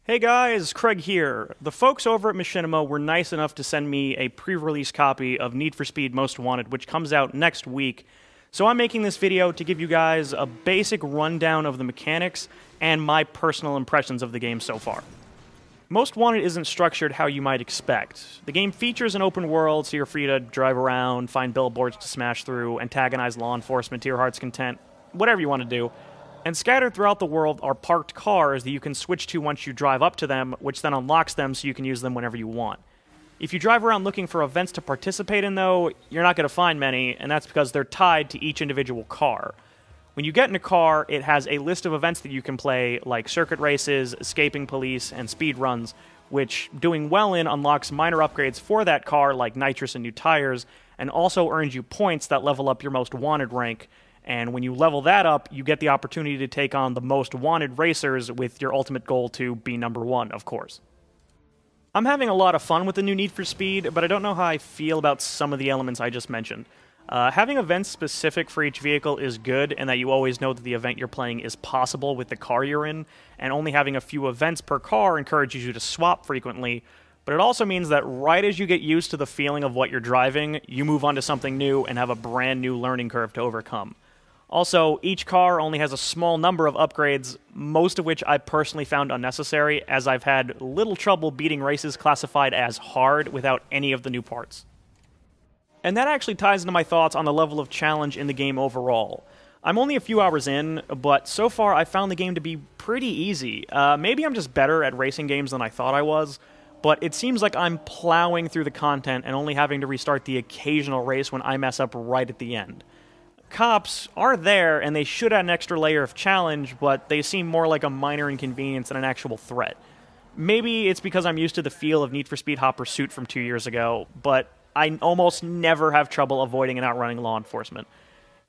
Hey guys, Craig here. The folks over at Machinima were nice enough to send me a pre-release copy of Need for Speed Most Wanted, which comes out next week. So I'm making this video to give you guys a basic rundown of the mechanics and my personal impressions of the game so far. Most Wanted isn't structured how you might expect. The game features an open world, so you're free to drive around, find billboards to smash through, antagonize law enforcement to your heart's content, whatever you want to do. And scattered throughout the world are parked cars that you can switch to once you drive up to them, which then unlocks them so you can use them whenever you want. If you drive around looking for events to participate in, though, you're not going to find many, and that's because they're tied to each individual car. When you get in a car, it has a list of events that you can play, like circuit races, escaping police, and speed runs, which doing well in unlocks minor upgrades for that car, like nitrous and new tires, and also earns you points that level up your most wanted rank. And when you level that up, you get the opportunity to take on the most wanted racers with your ultimate goal to be number one, of course. I'm having a lot of fun with the new Need for Speed, but I don't know how I feel about some of the elements I just mentioned. Having events specific for each vehicle is good, and that you always know that the event you're playing is possible with the car you're in, and only having a few events per car encourages you to swap frequently, but it also means that right as you get used to the feeling of what you're driving, you move on to something new and have a brand new learning curve to overcome. Also, each car only has a small number of upgrades, most of which I personally found unnecessary, as I've had little trouble beating races classified as hard without any of the new parts. And that actually ties into my thoughts on the level of challenge in the game overall. I'm only a few hours in, but so far I found the game to be pretty easy. Maybe I'm just better at racing games than I thought I was, but it seems like I'm plowing through the content and only having to restart the occasional race when I mess up right at the end. Cops are there, and they should add an extra layer of challenge, but they seem more like a minor inconvenience than an actual threat. Maybe it's because I'm used to the feel of Need for Speed Hot Pursuit from 2 years ago, but I almost never have trouble avoiding and outrunning law enforcement.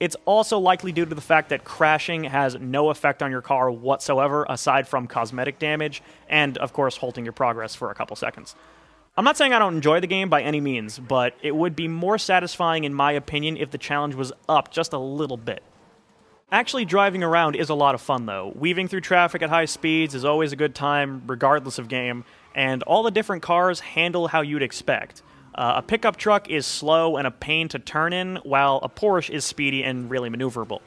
It's also likely due to the fact that crashing has no effect on your car whatsoever, aside from cosmetic damage, and, of course, halting your progress for a couple seconds. I'm not saying I don't enjoy the game by any means, but it would be more satisfying in my opinion if the challenge was up just a little bit. Actually driving around is a lot of fun though. Weaving through traffic at high speeds is always a good time, regardless of game, and all the different cars handle how you'd expect. A pickup truck is slow and a pain to turn in, while a Porsche is speedy and really maneuverable.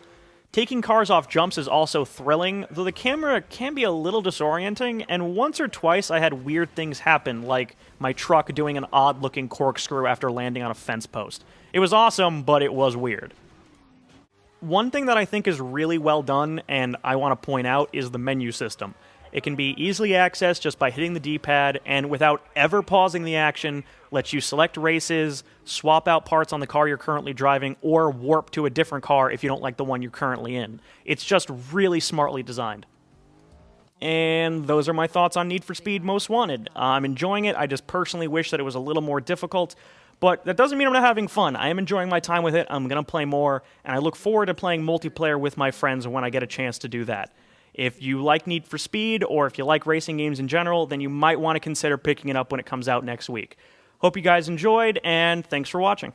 Taking cars off jumps is also thrilling, though the camera can be a little disorienting, and once or twice I had weird things happen, like my truck doing an odd-looking corkscrew after landing on a fence post. It was awesome, but it was weird. One thing that I think is really well done, and I want to point out, is the menu system. It can be easily accessed just by hitting the D-pad, and without ever pausing the action, lets you select races, swap out parts on the car you're currently driving, or warp to a different car if you don't like the one you're currently in. It's just really smartly designed. And those are my thoughts on Need for Speed Most Wanted. I'm enjoying it, I just personally wish that it was a little more difficult, but that doesn't mean I'm not having fun. I am enjoying my time with it, I'm going to play more, and I look forward to playing multiplayer with my friends when I get a chance to do that. If you like Need for Speed, or if you like racing games in general, then you might want to consider picking it up when it comes out next week. Hope you guys enjoyed, and thanks for watching.